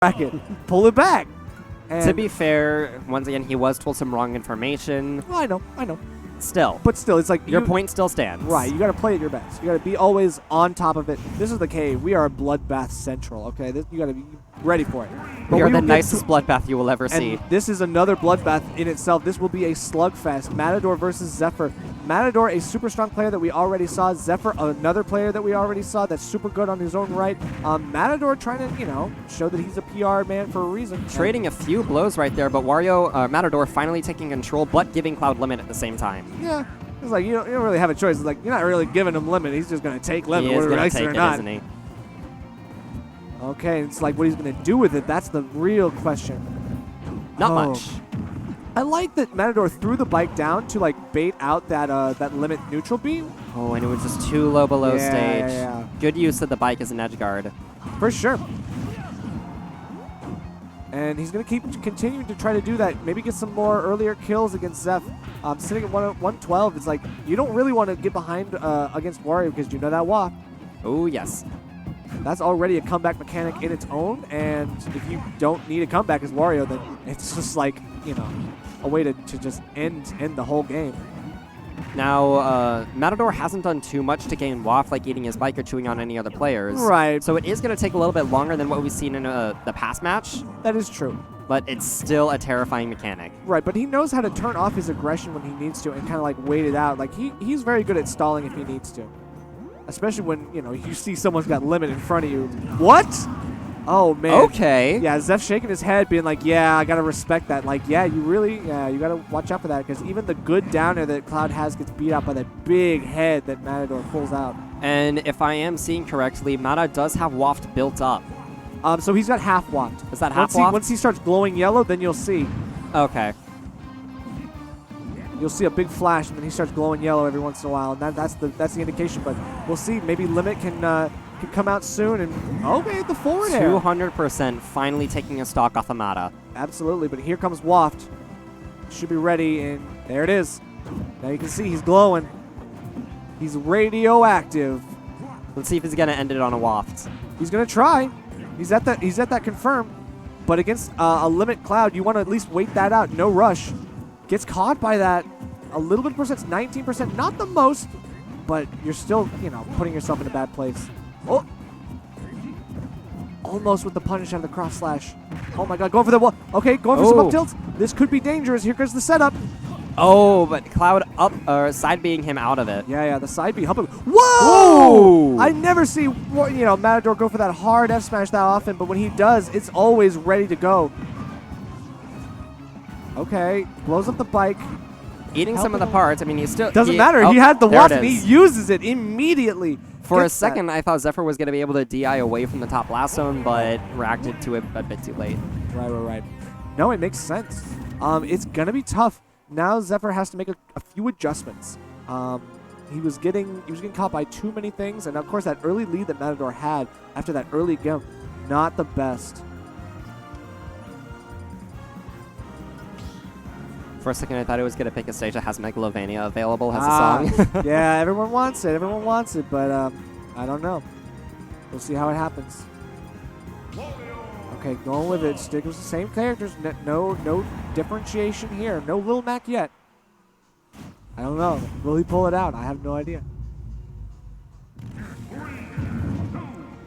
bracket. Pull it back. And to be fair, once again, he was told some wrong information. Well, I know. Still. But still, it's like your point still stands. Right, you got to play at your best. You got to be always on top of it. This is the cave. We are Bloodbath Central, okay? You got to be ready for it. But we are the nicest bloodbath you will ever see. This is another bloodbath in itself. This will be a slugfest. Matador versus Zehpyr. Matador, a super strong player that we already saw. Zehpyr, another player that we already saw that's super good on his own right. Matador trying to, show that he's a PR man for a reason. Trading a few blows right there, but Matador finally taking control, but giving Cloud limit at the same time. Yeah. It's like, you don't really have a choice. It's like, you're not really giving him limit. He's just going to take limit, whether nice or not. Isn't he? Okay, it's like what he's going to do with it. That's the real question. Not much. I like that Matador threw the bike down to like bait out that limit neutral beam. Oh, and it was just too low below stage. Yeah. Good use of the bike as an edge guard. For sure. And he's going to keep continuing to try to do that. Maybe get some more earlier kills against Zeph. Sitting at 112, it's like you don't really want to get behind against Wario because you know that walk. Oh, yes. That's already a comeback mechanic in its own, and if you don't need a comeback as Wario, then it's just like, a way to just end the whole game. Now, Matador hasn't done too much to gain waft, like eating his bike or chewing on any other players. Right. So it is going to take a little bit longer than what we've seen in the past match. That is true. But it's still a terrifying mechanic. Right, but he knows how to turn off his aggression when he needs to and kind of like wait it out. Like he's very good at stalling if he needs to. Especially when, you see someone's got limit in front of you. What? Oh, man. Okay. Yeah, Zeph shaking his head, being like, yeah, I got to respect that. Like, you got to watch out for that, because even the good downer that Cloud has gets beat out by that big head that Matador pulls out. And if I am seeing correctly, Mata does have waft built up. So he's got half waft. Is that half waft? Once he starts glowing yellow, then you'll see. Okay. You'll see a big flash, and then he starts glowing yellow every once in a while, and that's the indication. But we'll see. Maybe limit can come out soon, and okay, the forward air. 200% finally taking a stock off of Mata. Absolutely, but here comes Waft. Should be ready, and there it is. Now you can see he's glowing. He's radioactive. Let's see if he's gonna end it on a waft. He's gonna try. He's at that confirm, but against a limit Cloud, you want to at least wait that out. No rush. Gets caught by that. A little bit of percent, 19%, not the most, but you're still, putting yourself in a bad place. Oh! Almost with the punish out of the cross slash. Oh my god, going for the wall. Okay, going for some up tilts. This could be dangerous. Here goes the setup. Oh, but Cloud side being him out of it. Yeah, the side B. Whoa! I never see, Matador go for that hard F smash that often, but when he does, it's always ready to go. Okay, blows up the bike. Eating some of the parts. I mean, he's still... Doesn't matter. He had the waft, and he uses it immediately. For a second, I thought Zehpyr was going to be able to DI away from the top blast zone, but reacted to it a bit too late. Right. No, it makes sense. It's going to be tough. Now Zehpyr has to make a few adjustments. He was getting caught by too many things, and of course that early lead that Matador had after that early game, not the best. For a second, I thought it was going to pick a stage that has Megalovania available as a song. Yeah, everyone wants it, but I don't know. We'll see how it happens. Okay, going with it. Stick with the same characters. No differentiation here. No Lil Mac yet. I don't know. Will he pull it out? I have no idea.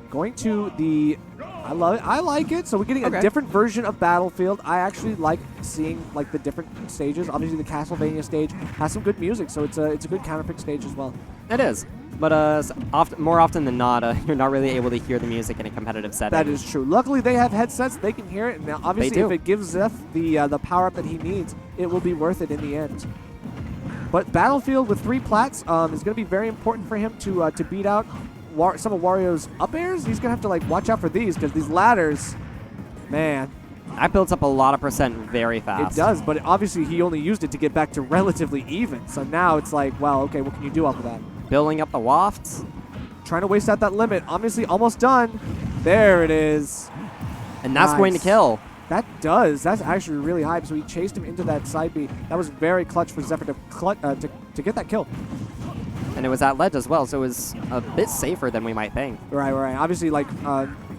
Going to the... I love it. I like it. So we're getting a different version of Battlefield. I actually like seeing the different stages. Obviously, the Castlevania stage has some good music, so it's a good counterpick stage as well. It is, but more often than not, you're not really able to hear the music in a competitive setting. That is true. Luckily, they have headsets; they can hear it. And now, obviously, if it gives Zeph the power up that he needs, it will be worth it in the end. But Battlefield with 3 plats is going to be very important for him to beat out some of Wario's up airs. He's going to have to watch out for these, because these ladders, man. That builds up a lot of percent very fast. It does, but obviously he only used it to get back to relatively even. So now it's like, well, okay, what can you do off of that? Building up the wafts. Trying to waste out that limit. Obviously almost done. There it is. And that's going to kill. That does. That's actually really high. So he chased him into that side B. That was very clutch for Zehpyr to get that kill. And it was at ledge as well, so it was a bit safer than we might think. Right. Obviously,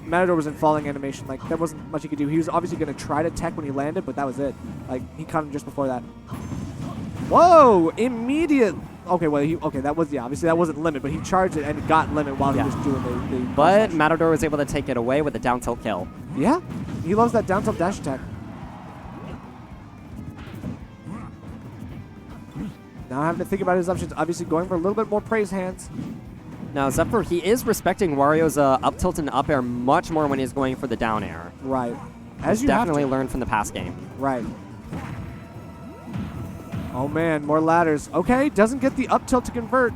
Matador was in falling animation. Like, there wasn't much he could do. He was obviously going to try to tech when he landed, but that was it. Like, he caught him just before that. Whoa! Immediate. Okay, well, that was, obviously that wasn't limit, but he charged it and got limit while he was doing the But Matador was able to take it away with a down tilt kill. Yeah, he loves that down tilt dash attack. Now having to think about his options, obviously going for a little bit more praise hands. Now, Zehpyr, he is respecting Wario's up tilt and up air much more when he's going for the down air. Right. As you definitely learned from the past game. Right. Oh, man, more ladders. Okay, doesn't get the up tilt to convert.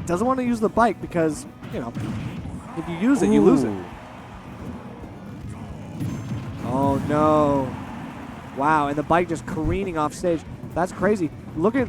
Doesn't want to use the bike because, you know, if you use it, you lose it. Oh, no. Wow, and the bike just careening off stage. That's crazy. Looking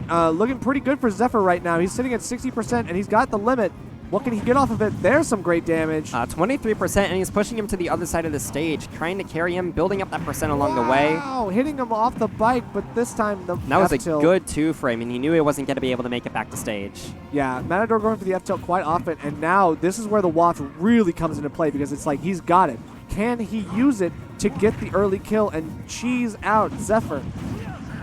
pretty good for Zehpyr right now. He's sitting at 60%, and he's got the limit. What can he get off of it? There's some great damage. 23%, and he's pushing him to the other side of the stage, trying to carry him, building up that percent along the way. Wow, hitting him off the bike, but this time the That was a good two-frame, and he knew he wasn't going to be able to make it back to stage. Yeah, Matador going for the F-tilt quite often, and now this is where the waft really comes into play because it's like he's got it. Can he use it to get the early kill and cheese out Zehpyr?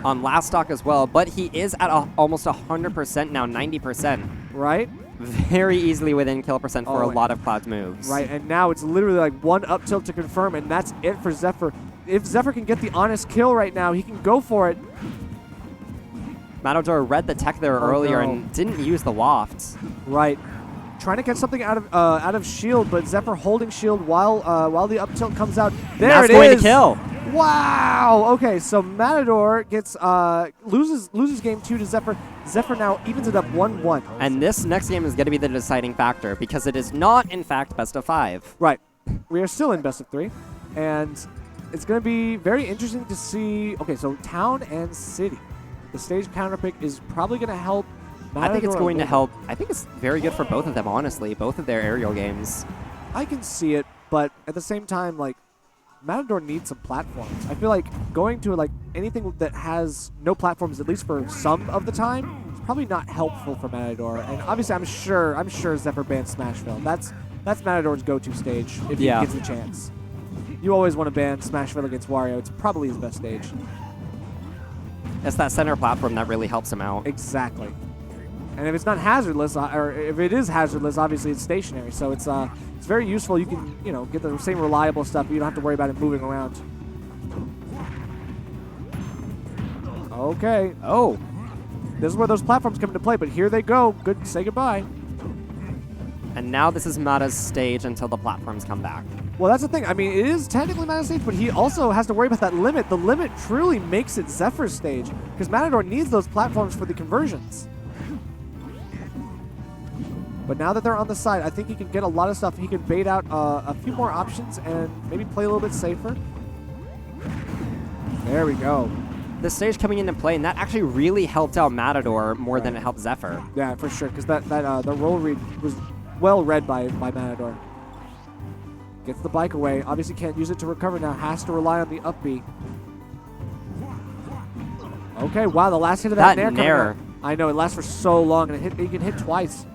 On last stock as well, but he is at almost 100% now, 90%. Right? Very easily within kill percent for a lot of Cloud's moves. Right, and now it's literally like one up tilt to confirm, and that's it for Zehpyr. If Zehpyr can get the honest kill right now, he can go for it. Matador read the tech there earlier and didn't use the wafts. Right. Trying to get something out of shield, but Zehpyr holding shield while the up tilt comes out. There it is. Going to kill. Wow. Okay, so Matador gets loses game 2 to Zehpyr. Zehpyr now evens it up 1-1. And this next game is going to be the deciding factor because it is not, in fact, best of 5. Right. We are still in best of 3, and it's going to be very interesting to see. Okay, so town and city. The stage counter pick is probably going to help. I think it's going to help. I think it's very good for both of them, honestly, both of their aerial games. I can see it, but at the same time, like, Matador needs some platforms. I feel like going to like anything that has no platforms, at least for some of the time, is probably not helpful for Matador. And obviously, I'm sure Zehpyr bans Smashville. That's Matador's go-to stage if he gets the chance. You always want to ban Smashville against Wario. It's probably his best stage. It's that center platform that really helps him out. Exactly. And if it's not hazardless, or if it is hazardless, obviously it's stationary. So it's very useful. You can, you know, get the same reliable stuff. But you don't have to worry about it moving around. Okay. Oh. This is where those platforms come into play. But here they go. Good. Say goodbye. And now this is Mata's stage until the platforms come back. Well, that's the thing. I mean, it is technically Mata's stage, but he also has to worry about that limit. The limit truly makes it Zephyr's stage because Matador needs those platforms for the conversions. But now that they're on the side, I think he can get a lot of stuff. He can bait out a few more options and maybe play a little bit safer. There we go. The stage coming into play, and that actually really helped out Matador more than it helped Zehpyr. Yeah, for sure, because the roll read was well read by Matador. Gets the bike away. Obviously can't use it to recover now. Has to rely on the up B. Okay, wow, the last hit of that nair. I know, it lasts for so long, and he can hit twice.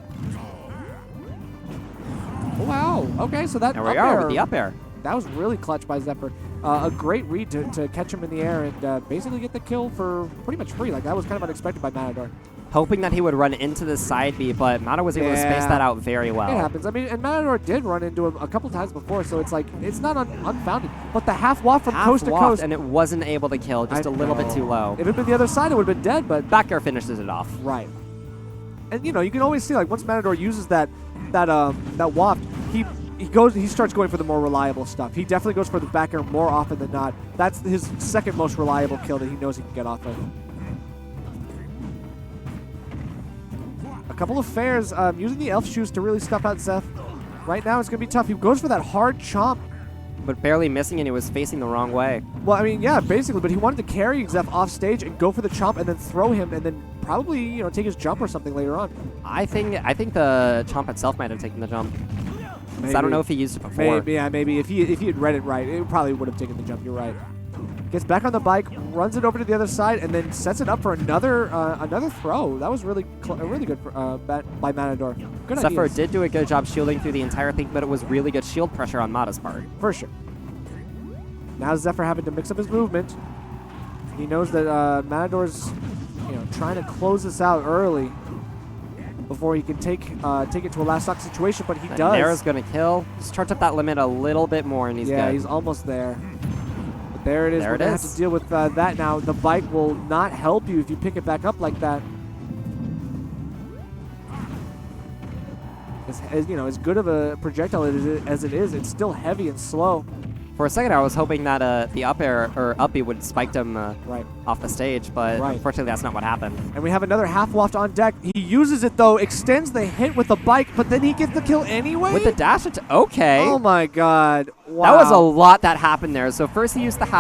Wow. Okay, so that there we are with the up air. That was really clutch by Zehpyr. A great read to catch him in the air and basically get the kill for pretty much free. Like, that was kind of unexpected by Matador. Hoping that he would run into the side B, but Matador was able to space that out very well. It happens. I mean, and Matador did run into him a couple times before, so it's like, it's not unfounded. But the half waft from coast to coast. And it wasn't able to kill, just a little bit too low. If it had been the other side, it would have been dead, but back air finishes it off. Right. And, you know, you can always see, like, once Matador uses that waft, he starts going for the more reliable stuff. He definitely goes for the back air more often than not. That's his second most reliable kill that he knows he can get off of. A couple of fairs using the elf shoes to really stuff out Zeph. Right now it's going to be tough. He goes for that hard chomp. But barely missing, and he was facing the wrong way. Well, I mean, yeah, basically, but he wanted to carry Zeph off stage and go for the chomp and then throw him and then probably, you know, take his jump or something later on. I think the chomp itself might have taken the jump. I don't know if he used it before. Maybe if he had read it right, it probably would have taken the jump. You're right. Gets back on the bike, runs it over to the other side, and then sets it up for another another throw. That was really good by Matador. Good Zehpyr ideas. did do a good job shielding through the entire thing, but it was really good shield pressure on Mata's part. For sure. Now Zehpyr having to mix up his movement. He knows that Matador's trying to close this out early before he can take it to a last stock situation, but he does. Nair's going to kill. Just charge up that limit a little bit more, and he's good. Yeah, he's almost there. But there it is. There We're going to have to deal with that now. The bike will not help you if you pick it back up like that. As good of a projectile as it is, it's still heavy and slow. For a second, I was hoping that the up air or uppy would spiked him off the stage, but unfortunately, that's not what happened. And we have another half waft on deck. He uses it though, extends the hit with the bike, but then he gets the kill anyway. With the dash, okay. Oh my God! Wow. That was a lot that happened there. So first he used the half